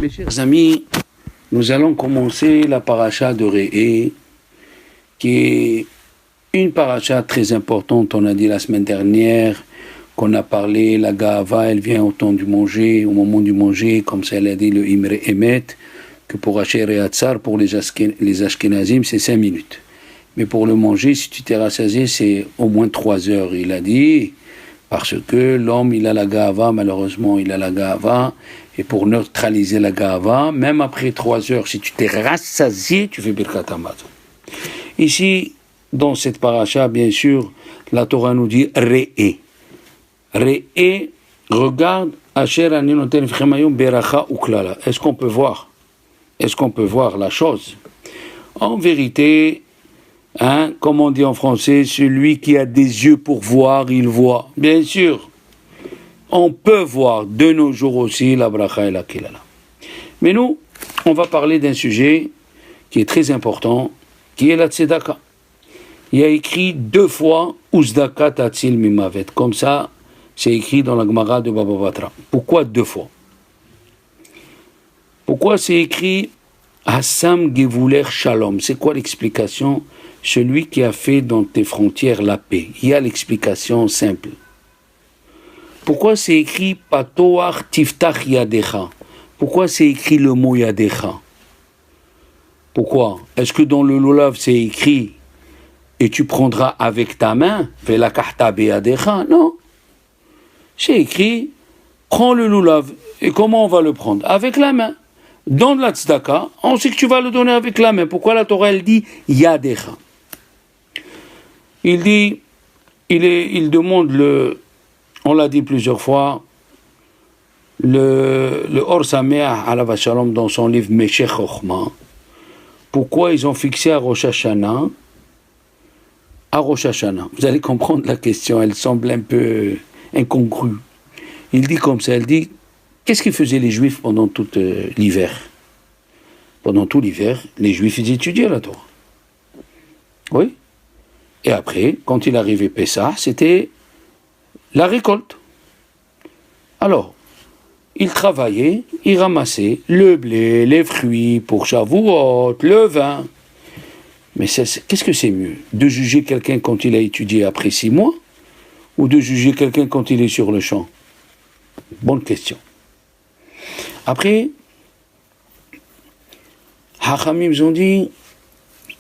Mes chers amis, nous allons commencer la paracha de Re'eh, qui est une paracha très importante. On a dit la semaine dernière qu'on a parlé, la Ga'ava, elle vient au temps du manger, au moment du manger, comme ça elle a dit le Imre Emet, que pour Asher et Hatzar, pour les Ashkenazim, c'est 5 minutes. Mais pour le manger, si tu t'es rassasié, c'est au moins 3 heures, il a dit, parce que l'homme, il a la Ga'ava, malheureusement, il a la Ga'ava, et pour neutraliser la Ga'ava, même après 3 heures, si tu t'es rassasié, tu fais Birkat Hamazon. Ici, dans cette paracha, bien sûr, la Torah nous dit Re'eh. Re'eh, regarde, Asher ani noten lechem hayom beracha uklala. Est-ce qu'on peut voir? Est-ce qu'on peut voir la chose? En vérité, comme on dit en français, celui qui a des yeux pour voir, il voit. Bien sûr, on peut voir de nos jours aussi la bracha et la kilala. Mais nous, on va parler d'un sujet qui est très important, qui est la tzedaka. Il y a écrit 2 fois Uzdaka tatzil mimavet. Comme ça, c'est écrit dans la Gemara de Baba Batra. Pourquoi 2 fois? Pourquoi c'est écrit Hassam Gevuler Shalom? C'est quoi l'explication? Celui qui a fait dans tes frontières la paix. Il y a l'explication simple. Pourquoi c'est écrit Patoar Tiftach Yadecha? Pourquoi c'est écrit le mot Yadecha? Pourquoi? Est-ce que dans le Lulav c'est écrit et tu prendras avec ta main? Velakahta beyadecha? Non. C'est écrit prends le Lulav. Et comment on va le prendre? Avec la main. Dans la tzedaka, on sait que tu vas le donner avec la main. Pourquoi la Torah elle dit Yadecha? Il dit, il demande on l'a dit plusieurs fois, le Or Sameach alav Shalom dans son livre Meshech Chochma, pourquoi ils ont fixé à Rosh Hashanah? À Rosh Hashanah. Vous allez comprendre la question, elle semble un peu incongrue. Il dit comme ça, il dit, qu'est-ce qu'ils faisaient les Juifs pendant tout l'hiver? Pendant tout l'hiver, les Juifs, ils étudiaient la Torah. Oui. Et après, quand il arrivait Pessah, c'était la récolte. Alors, ils travaillaient, ils ramassaient le blé, les fruits pour Shavuot, le vin. Mais qu'est-ce que c'est mieux? De juger quelqu'un quand il a étudié après 6 mois ou de juger quelqu'un quand il est sur le champ? Bonne question. Après, Hachamim ont dit,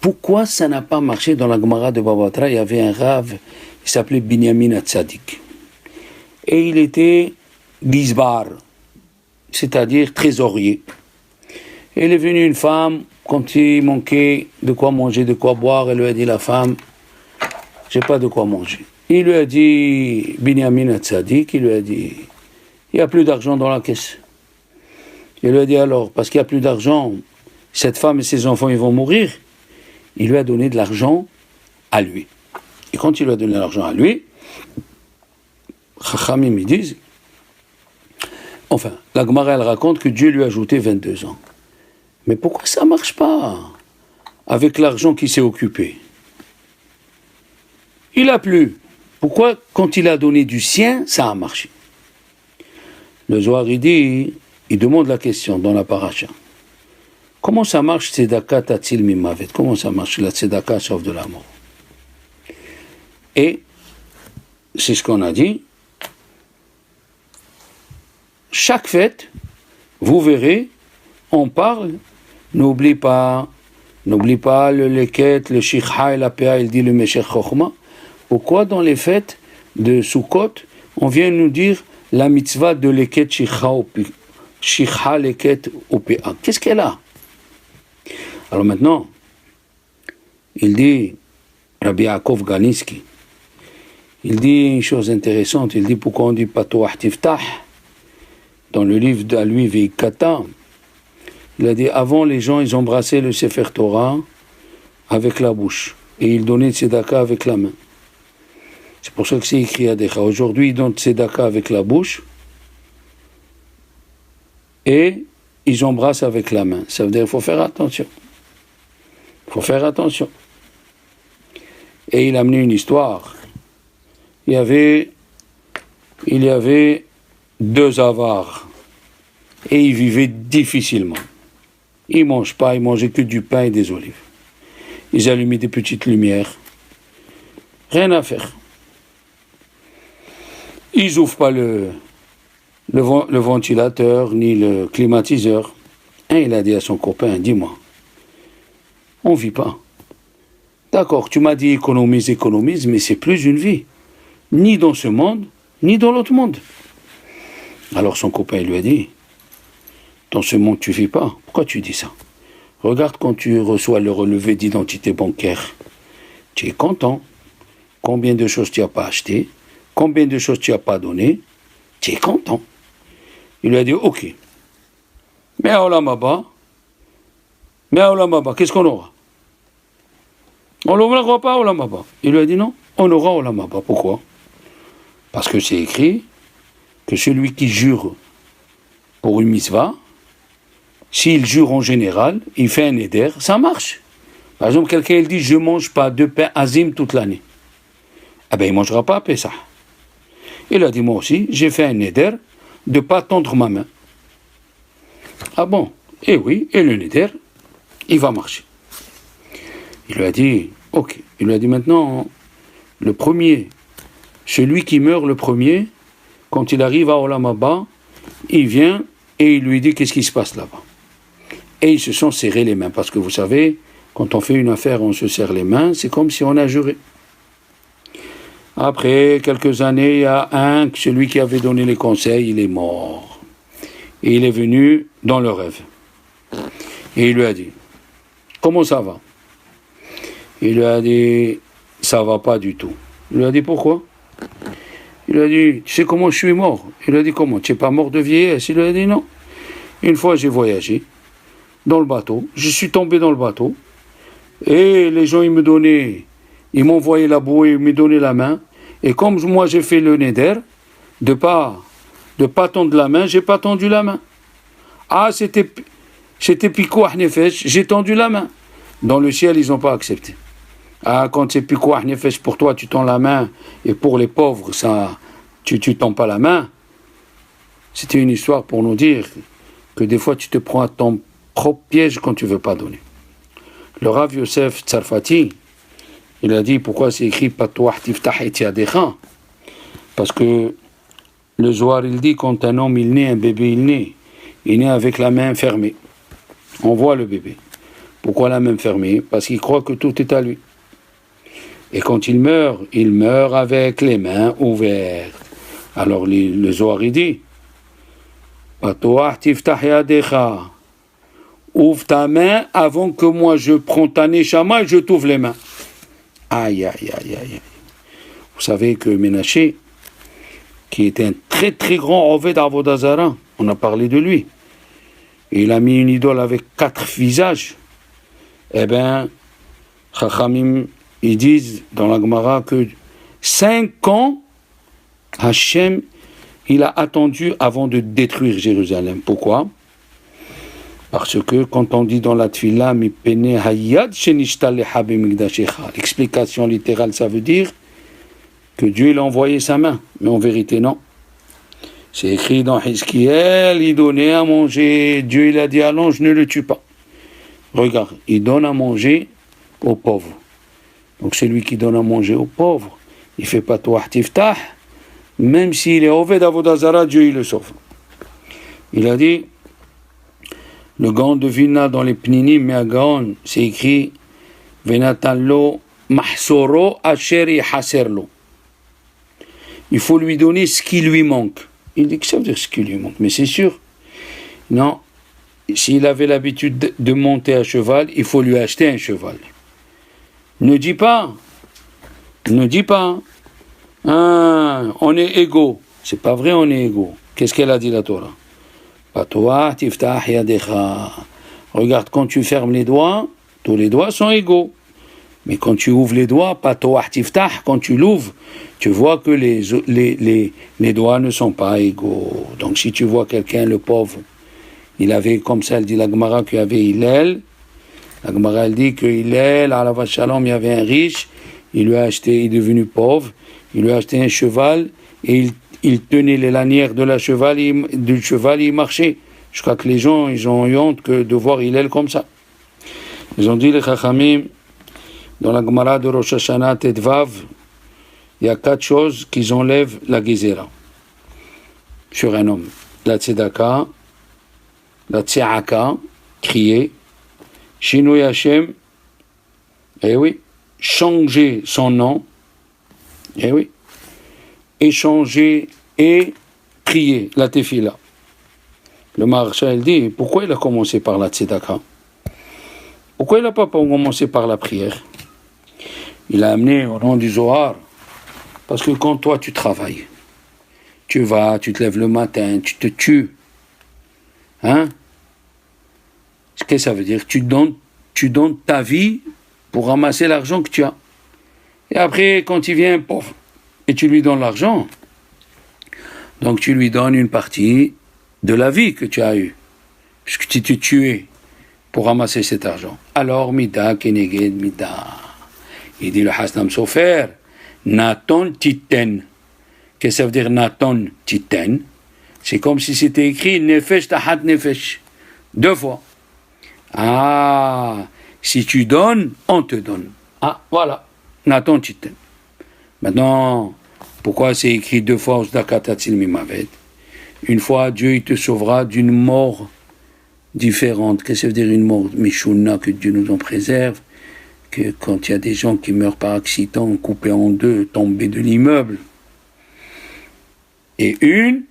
pourquoi ça n'a pas marché dans la Gemara de Baba Batra? Il y avait un Rav, il s'appelait Binyamin Hatzadik. Et il était Gizbar, c'est-à-dire trésorier. Et il est venu une femme, quand il manquait de quoi manger, de quoi boire, elle lui a dit, la femme, j'ai pas de quoi manger. Il lui a dit, Binyamin Hatzadik, il lui a dit, il n'y a plus d'argent dans la caisse. Il lui a dit alors, parce qu'il n'y a plus d'argent, cette femme et ses enfants, ils vont mourir. Il lui a donné de l'argent à lui. Et quand il lui a donné l'argent à lui, Chachamim, ils disent, enfin, la Gemara, elle raconte que Dieu lui a ajouté 22 ans. Mais pourquoi ça ne marche pas avec l'argent qu'il s'est occupé? Il a plu. Pourquoi, quand il a donné du sien, ça a marché? Le Zohar, il demande la question dans la paracha. Comment ça marche tzedaka tatzil mimavet? Comment ça marche la tzedaka sauve de la mort? Et c'est ce qu'on a dit. Chaque fête, vous verrez, on parle. N'oublie pas le leket, le shikha et la pea, il dit le meshech chochma. Pourquoi dans les fêtes de Sukkot, on vient nous dire la mitzvah de leket shikha leket ou pea? Qu'est-ce qu'elle a? Alors maintenant, il dit, Rabbi Yaakov Ganiski, il dit une chose intéressante, il dit pourquoi on dit Patoah Tiftach, dans le livre d'à lui Veikata, il a dit avant les gens ils embrassaient le Sefer Torah avec la bouche et ils donnaient tzedaka avec la main. C'est pour ça que c'est écrit à Decha. Aujourd'hui ils donnent tzedaka avec la bouche et ils embrassent avec la main. Ça veut dire qu'il faut faire attention. Il faut faire attention. Et il a amené une histoire. Il y avait 2 avares. et il vivait difficilement. Ils ne mangent pas, ils mangeaient que du pain et des olives. Ils allumaient des petites lumières. Rien à faire. Ils n'ouvrent pas le ventilateur ni le climatiseur. Il a dit à son copain, dis-moi, on ne vit pas. D'accord, tu m'as dit économise, mais c'est plus une vie. Ni dans ce monde, ni dans l'autre monde. Alors son copain lui a dit, dans ce monde tu ne vis pas, pourquoi tu dis ça? Regarde quand tu reçois le relevé d'identité bancaire. Tu es content. Combien de choses tu n'as pas acheté? Combien de choses tu n'as pas donné? Tu es content. Il lui a dit, ok. Mais à Olam Haba, qu'est-ce qu'on aura? On n'aura pas Olam Haba. Il lui a dit non, on aura Olam Haba. Pourquoi? Parce que c'est écrit que celui qui jure pour une mitzvah, s'il jure en général, il fait un éder, ça marche. Par exemple, quelqu'un il dit je ne mange pas de pain azim toute l'année. Ah ben il ne mangera pas à Pessah. Il a dit moi aussi, j'ai fait un éder de ne pas tendre ma main. Ah bon? Eh oui, et le néder, il va marcher. Il lui a dit, ok. Il lui a dit maintenant, le premier, celui qui meurt le premier, quand il arrive à Olam Haba, il vient et il lui dit qu'est-ce qui se passe là-bas. Et ils se sont serrés les mains, parce que vous savez, quand on fait une affaire, on se serre les mains, c'est comme si on a juré. Après quelques années, il y a celui qui avait donné les conseils, il est mort. Et il est venu dans le rêve. Et il lui a dit, comment ça va? Il lui a dit, ça va pas du tout. Il lui a dit, pourquoi? Il lui a dit, tu sais comment je suis mort? Il lui a dit, comment? Tu n'es pas mort de vieillesse? Il lui a dit, non. Une fois, j'ai voyagé dans le bateau. Je suis tombé dans le bateau. Et les gens, ils m'envoyaient la bouée, ils me donnaient la main. Et comme moi, j'ai fait le néder, de pas tendre la main, j'ai pas tendu la main. Ah, c'était Pikouah Nefesh, j'ai tendu la main. Dans le ciel, ils n'ont pas accepté. Ah, quand c'est Pikouah Nefesh, pour toi, tu tends la main, et pour les pauvres, ça, tu tends pas la main. C'était une histoire pour nous dire que des fois, tu te prends à ton propre piège quand tu veux pas donner. Le Rav Yosef Tsarfati, il a dit pourquoi c'est écrit Patouah Tiftah et Yadecha. Parce que le Zohar, il dit quand un homme il naît, un bébé il naît avec la main fermée. On voit le bébé. Pourquoi la main fermée? Parce qu'il croit que tout est à lui. Et quand il meurt avec les mains ouvertes. Alors le Zohar il dit Patouah Tiftah Yadecha. Ouvre ta main avant que moi je prends ta neshama et je t'ouvre les mains. Aïe, aïe, aïe, aïe. Vous savez que Ménaché, qui était un très très grand Oved Avodah Zara, on a parlé de lui. Et il a mis une idole avec 4 visages. Eh bien, Chachamim, ils disent dans la Gemara que 5 ans, Hachem, il a attendu avant de détruire Jérusalem. Pourquoi? Parce que quand on dit dans la Tfila, l'explication littérale, ça veut dire que Dieu il a envoyé sa main. Mais en vérité, non. C'est écrit dans Hizkiel, il donnait à manger. Dieu il a dit, allons, je ne le tue pas. Regarde, il donne à manger aux pauvres. Donc celui qui donne à manger aux pauvres, il ne fait pas Patouah Tiftah, même s'il est Oved Avodah Zara, Dieu il le sauve. Il a dit, le Gaon de Vilna dans les Pninim, mais à Gaon, c'est écrit Venatanlo mahsoro asher haserlo. Il faut lui donner ce qui lui manque. Il dit que ça veut dire ce qui lui manque, mais c'est sûr. Non, s'il avait l'habitude de monter à cheval, il faut lui acheter un cheval. Ne dis pas, on est égaux. C'est pas vrai, on est égaux. Qu'est-ce qu'elle a dit la Torah? Patouah tiftah yadecha. Regarde, quand tu fermes les doigts, tous les doigts sont égaux. Mais quand tu ouvres les doigts, patouah tiftah, quand tu l'ouvres, tu vois que les doigts ne sont pas égaux. Donc si tu vois quelqu'un, le pauvre, il avait, comme ça, elle dit la Gemara qu'il y avait Hillel. La Gemara, elle dit que Hillel, à la vache shalom, il y avait un riche, il lui a acheté, il est devenu pauvre, il lui a acheté un cheval, et il tenait les lanières du cheval et il marchait. jusqu'à que les gens ils ont eu honte de voir Hillel comme ça. Ils ont dit les Chachamim, dans la Gemara de Rosh Hashanah Tedvav, il y a 4 choses qui enlèvent la Gezerah sur un homme. La Tzedaka, la Tzeaka, crier, Shinui Hashem, eh oui, changer son nom, eh oui, échanger et prier, la Tefila. Le Maharshal dit, pourquoi il a commencé par la Tzedaka? Pourquoi il n'a pas commencé par la prière? Il a amené au nom du Zohar, parce que quand toi tu travailles, tu vas, tu te lèves le matin, tu te tues, hein? Qu'est-ce que ça veut dire? Tu donnes ta vie pour ramasser l'argent que tu as. Et après, quand il vient pauvre, et tu lui donnes l'argent, donc tu lui donnes une partie de la vie que tu as eue, puisque tu t'es tué pour ramasser cet argent. Alors, Mida, Keneged, Mida. Il dit le Hasdam Sofer, Naton Titen. Qu'est-ce que ça veut dire Naton Titen? C'est comme si c'était écrit Nefesh Tahat Nefesh. 2 fois. Ah, si tu donnes, on te donne. Ah, voilà. Naton Titen. Maintenant, pourquoi c'est écrit 2 fois Osdakatatzil Mimavet? Une fois, Dieu il te sauvera d'une mort différente. Qu'est-ce que ça veut dire une mort Mishuna, que Dieu nous en préserve? Que quand il y a des gens qui meurent par accident, coupés en 2, tombés de l'immeuble. Et une,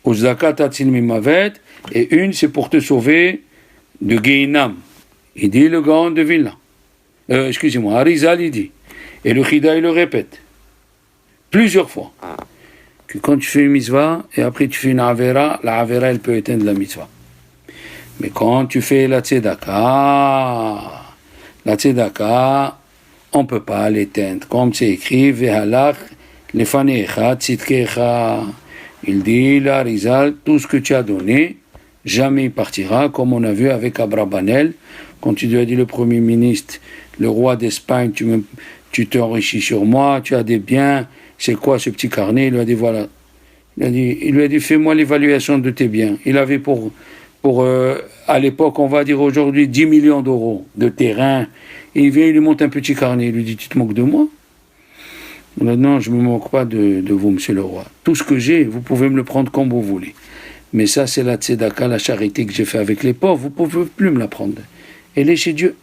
Osdakatatzil Mimavet, et une, c'est pour te sauver de Gehinam. Il dit le Gaon de Vilna. Excusez-moi, Arizal il dit. Et le Chida il le répète. Plusieurs fois. Que quand tu fais une mitzvah, et après tu fais une avera, la avera elle peut éteindre la mitzvah. Mais quand tu fais la tzedaka, on ne peut pas l'éteindre. Comme c'est écrit, Vehalach, lefanecha, tzitkecha. Il dit, là, Rizal, tout ce que tu as donné, jamais il partira, comme on a vu avec Abrabanel, quand tu lui as dit le Premier ministre, le roi d'Espagne, tu t'enrichis sur moi, tu as des biens, c'est quoi ce petit carnet? Il lui a dit, voilà. Il lui a dit, fais-moi l'évaluation de tes biens. Il avait pour à l'époque, on va dire aujourd'hui, 10 millions d'euros de terrain. Et il vient, il lui monte un petit carnet. Il lui dit, tu te moques de moi? Non, je ne me moque pas de vous, monsieur le roi. Tout ce que j'ai, vous pouvez me le prendre comme vous voulez. Mais ça, c'est la tzedaka, la charité que j'ai fait avec les pauvres. Vous ne pouvez plus me la prendre. Elle est chez Dieu.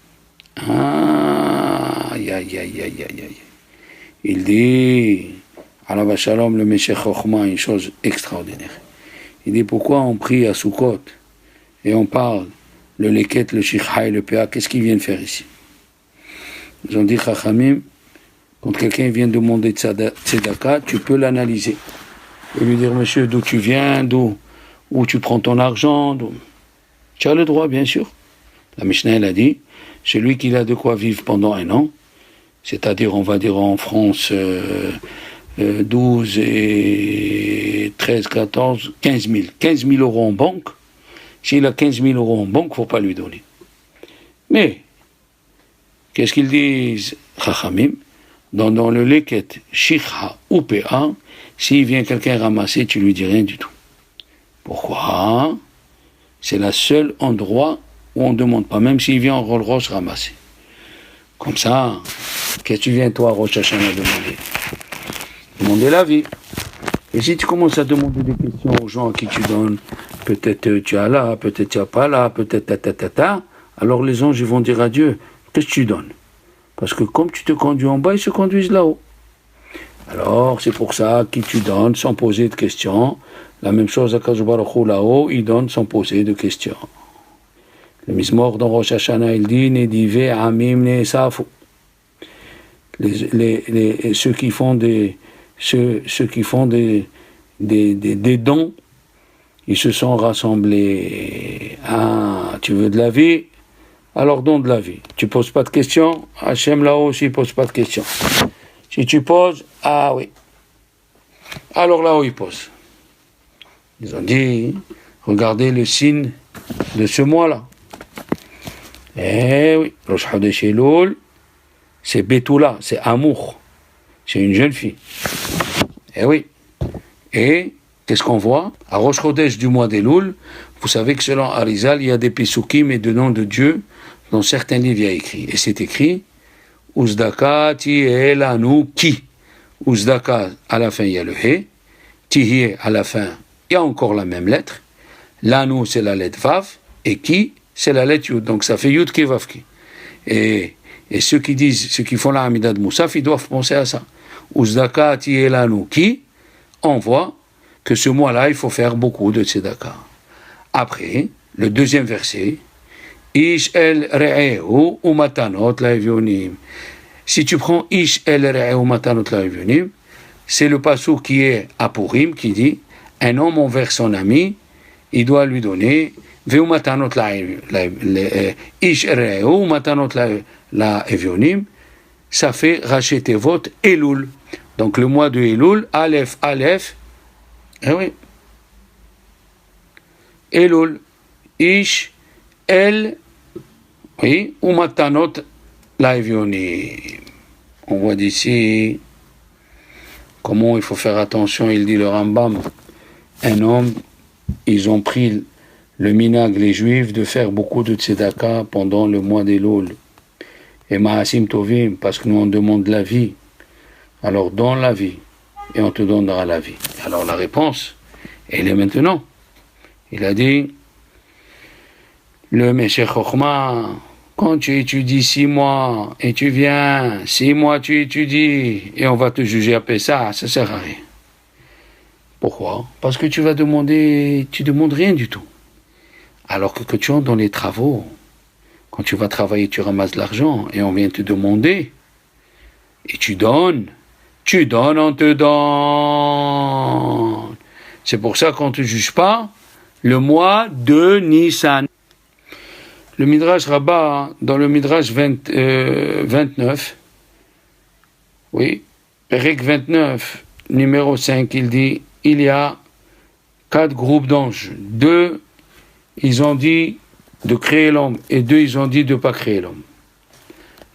Ah, aïe, aïe, aïe, aïe, aïe. Il dit, Alav Shalom, le Meshech Chochma, une chose extraordinaire. Il dit, pourquoi on prie à Sukkot et on parle le Leket, le Shichai, le Péa, qu'est-ce qu'ils viennent faire ici? Ils ont dit, Chachamim, quand quelqu'un vient demander tzedaka, tu peux l'analyser. Et lui dire, monsieur, d'où tu viens, où tu prends ton argent, tu as le droit, bien sûr. La Mishnah, elle a dit, celui qui a de quoi vivre pendant 1 an, c'est-à-dire, on va dire en France, 12 et 13, 14, 15 000. 15 000 euros en banque. S'il a 15 000 euros en banque, il ne faut pas lui donner. Mais, qu'est-ce qu'ils disent, Chachamim? Dans le leket, Shicha ou Péa, s'il vient quelqu'un ramasser, tu lui dis rien du tout. Pourquoi? C'est le seul endroit où on ne demande pas, même s'il vient en Rolls-Royce ramasser. Comme ça, qu'est-ce que tu viens, toi, Rosh Hashanah, demander? Demander la vie. Et si tu commences à demander des questions aux gens à qui tu donnes, peut-être tu as là, peut-être tu n'as pas là, peut-être alors les anges vont dire à Dieu, qu'est-ce que tu donnes? Parce que comme tu te conduis en bas, ils se conduisent là-haut. Alors, c'est pour ça qui tu donnes sans poser de questions. La même chose à Kadosh Baruch Hu là-haut, il donne sans poser de questions. Le Mizmor dans Rosh Hashanah, il dit, Nedive Amim Nesafu. Ceux qui font des dons, ils se sont rassemblés. Ah, tu veux de la vie? Alors donne de la vie. Tu poses pas de questions, Hachem là-haut aussi ne pose pas de questions. Si tu poses, ah oui. Alors là-haut il pose. Ils ont dit, regardez le signe de ce mois-là. Eh oui, Rosh Chodesh Elul, c'est Betula, c'est Amour. C'est une jeune fille. Eh oui. Et qu'est-ce qu'on voit? À Rosh Chodesh du mois d'Elul, Vous savez que selon Arizal, il y a des Pesukim et de noms de Dieu dans certains livres il y a écrit. Et c'est écrit Uzdaka ti elanu ki. Uzdaka, à la fin, il y a le he. Tihi, à la fin, il y a encore la même lettre. Lanu, c'est la lettre Vav. Et ki, c'est la lettre Yud. Donc ça fait Yud ki Vav ki. Et ceux qui font la Hamida de Moussaf, ils doivent penser à ça. Uzdaka ti elanu ki. On voit que ce mois-là, il faut faire beaucoup de tzedaka. Après, le deuxième verset, Ish el re'ehu u matanot la'evyonim. Si tu prends Ish el re'ehu matanot la'evyonim, c'est le passouk qui est à Purim, qui dit, un homme envers son ami, il doit lui donner, Veu matanot Ish re'ehu matanot la'evyonim, ça fait racheter votre Elul. Donc le mois de Elul, Aleph, eh oui, Elul, Ish, El, oui, ou Matanot, Laevioni. On voit d'ici comment il faut faire attention, il dit le Rambam, un homme, ils ont pris le minag, les juifs, de faire beaucoup de tzedaka pendant le mois d'Elul. Et Ma'asim Tovim, parce que nous on demande la vie. Alors donne la vie, et on te donnera la vie. Alors la réponse, elle est maintenant. Il a dit, le Meshech Chochma, quand tu étudies 6 mois, et tu viens, 6 mois tu étudies, et on va te juger à Pessah, ça sert à rien. Pourquoi? Parce que tu demandes rien du tout. Alors que tu entres dans les travaux, quand tu vas travailler, tu ramasses de l'argent, et on vient te demander, et tu donnes, on te donne. C'est pour ça qu'on ne te juge pas le mois de Nissan. Le Midrash Rabbah, dans le Midrash 29, oui, Pérec 29, numéro 5, il dit, il y a 4 groupes d'anges. 2, ils ont dit de créer l'homme, et 2, ils ont dit de ne pas créer l'homme.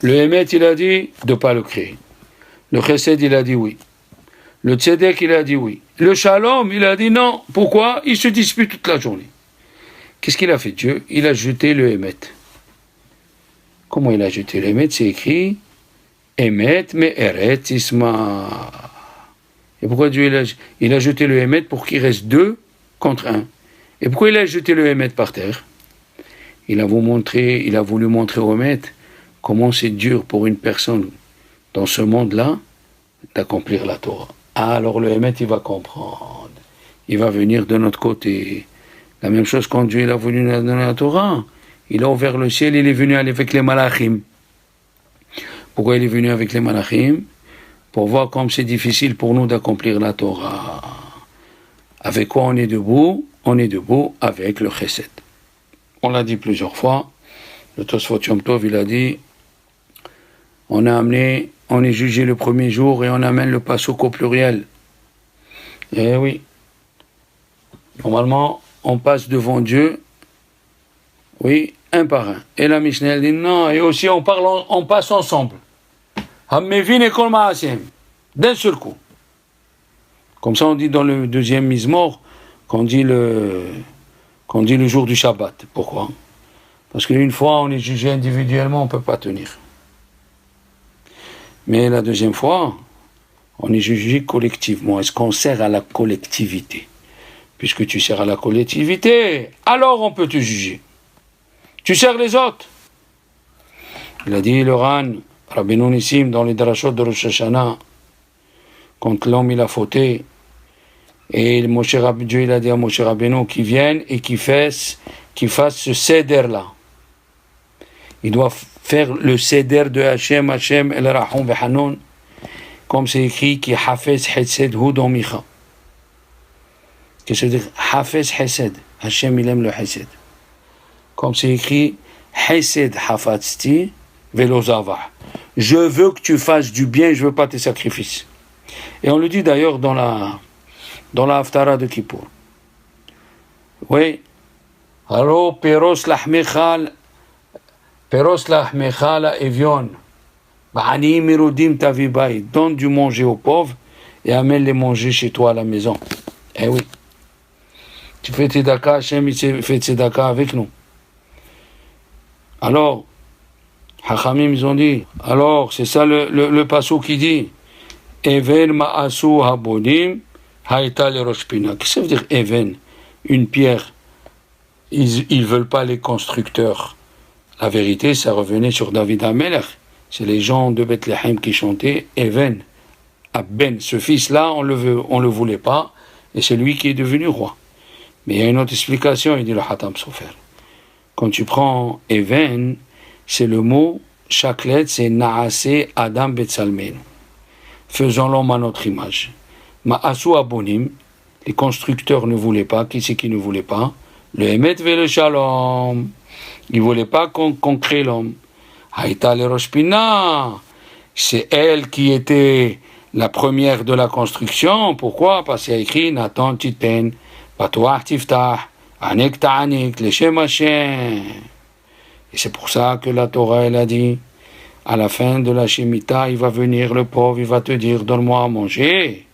Le Hémet, il a dit de ne pas le créer. Le Chesed, il a dit oui. Le Tzedek, il a dit oui. Le Shalom, il a dit non. Pourquoi? Il se dispute toute la journée. Qu'est-ce qu'il a fait Dieu? Il a jeté le Hémet. Comment il a jeté le Hémet? C'est écrit Hémet me eret isma. Et pourquoi Dieu il a jeté le Hémet pour qu'il reste 2 contre 1? Et pourquoi il a jeté le Hémet par terre? Il a voulu montrer au Hémet comment c'est dur pour une personne dans ce monde-là d'accomplir la Torah. Ah, alors le Hémet, il va comprendre. Il va venir de notre côté. La même chose quand Dieu il a voulu nous donner la Torah. Il a ouvert le ciel, il est venu avec les malachim. Pourquoi il est venu avec les malachim? Pour voir comme c'est difficile pour nous d'accomplir la Torah. Avec quoi on est debout? On est debout avec le chesed. On l'a dit plusieurs fois. Le Tosfot Yom Tov, il a dit, on est jugé le premier jour et on amène le passouk au pluriel. Eh oui. Normalement, on passe devant Dieu, oui, un par un. Et la Mishnah, elle dit non, et aussi on passe ensemble. D'un seul coup. Comme ça, on dit dans le deuxième Mizmor, qu'on dit le jour du Shabbat. Pourquoi? Parce qu'une fois, on est jugé individuellement, on ne peut pas tenir. Mais la deuxième fois, on est jugé collectivement. Est-ce qu'on sert à la collectivité? Puisque tu sers à la collectivité, alors on peut te juger. Tu sers les autres. Il a dit le Ran, Rabbeinu Nissim, dans les drashot de Rosh Hashanah, quand l'homme il a fauté, et Dieu il a dit à Moshe Rabbeinu qu'il vienne et qu'il fasse ce seder-là. Il doit faire le seder de Hashem El Rahum Vehanon, comme c'est écrit qui Hafez Hesed Hu dans Micha. Qu'est-ce que ça veut dire? Hafez Hesed. Hashem il aime le Hesed. Comme c'est écrit Hesed Hafatzti Velo Zavah. Je veux que tu fasses du bien, je veux pas tes sacrifices. Et on le dit d'ailleurs dans la Haftara de Kippour. Oui. Haro Peros Lahmechal la Evion. Ba'ani Mirudim Tavibai. Donne du manger aux pauvres et amène les manger chez toi à la maison. Eh oui. Tu fais tzedaka, Hachem il fait tzedaka avec nous. Alors, Hachamim ils ont dit, alors c'est ça le passou qui dit, Even ma'asu habonim haïta le rosh pina. Qu'est-ce que ça veut dire Even? Une pierre. Ils veulent pas les constructeurs. La vérité, ça revenait sur David HaMelech. C'est les gens de Bethléem qui chantaient Even. Ben, ce fils-là, on le voulait pas, et c'est lui qui est devenu roi. Mais il y a une autre explication, il dit le Hatam Sofer. Quand tu prends Even, c'est le mot, chaque lettre, c'est Naase Adam Betsalmen. Faisons l'homme à notre image. Ma'asu abonim, les constructeurs ne voulaient pas, qui c'est qui ne voulait pas? Le Emet ve le Shalom. Ils ne voulaient pas qu'on crée l'homme. Haïta le Rosh Pina, c'est elle qui était la première de la construction. Pourquoi? Parce qu'il y a écrit Natan Titen, Patoach Tiftah, Anek Ta'anik, Leshem Hashem. Et c'est pour ça que la Torah, elle a dit, à la fin de la Shemitah, il va venir le pauvre, il va te dire, donne-moi à manger,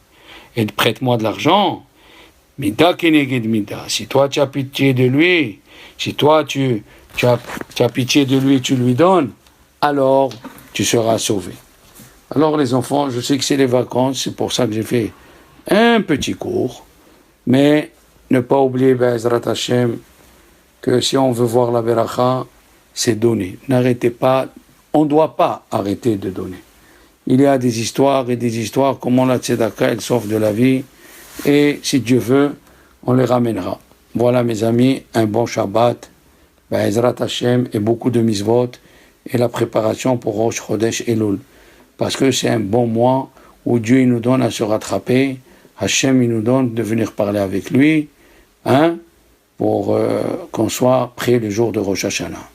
et prête-moi de l'argent. Mida keneged mida. Si toi tu as pitié de lui, si toi tu as pitié de lui, tu lui donnes, alors tu seras sauvé. Alors les enfants, je sais que c'est les vacances, c'est pour ça que j'ai fait un petit cours, mais ne pas oublier, Be'ezrat Hashem, que si on veut voir la Beracha, c'est donner. N'arrêtez pas, on ne doit pas arrêter de donner. Il y a des histoires et des histoires, comment la Tzedaka, elle sauve de la vie, et si Dieu veut, on les ramènera. Voilà mes amis, un bon Shabbat, Be'ezrat Hashem, et beaucoup de misvot, et la préparation pour Rosh Chodesh Elul. Parce que c'est un bon mois où Dieu il nous donne à se rattraper, Hachem il nous donne de venir parler avec lui, pour qu'on soit prêt le jour de Rosh Hashanah.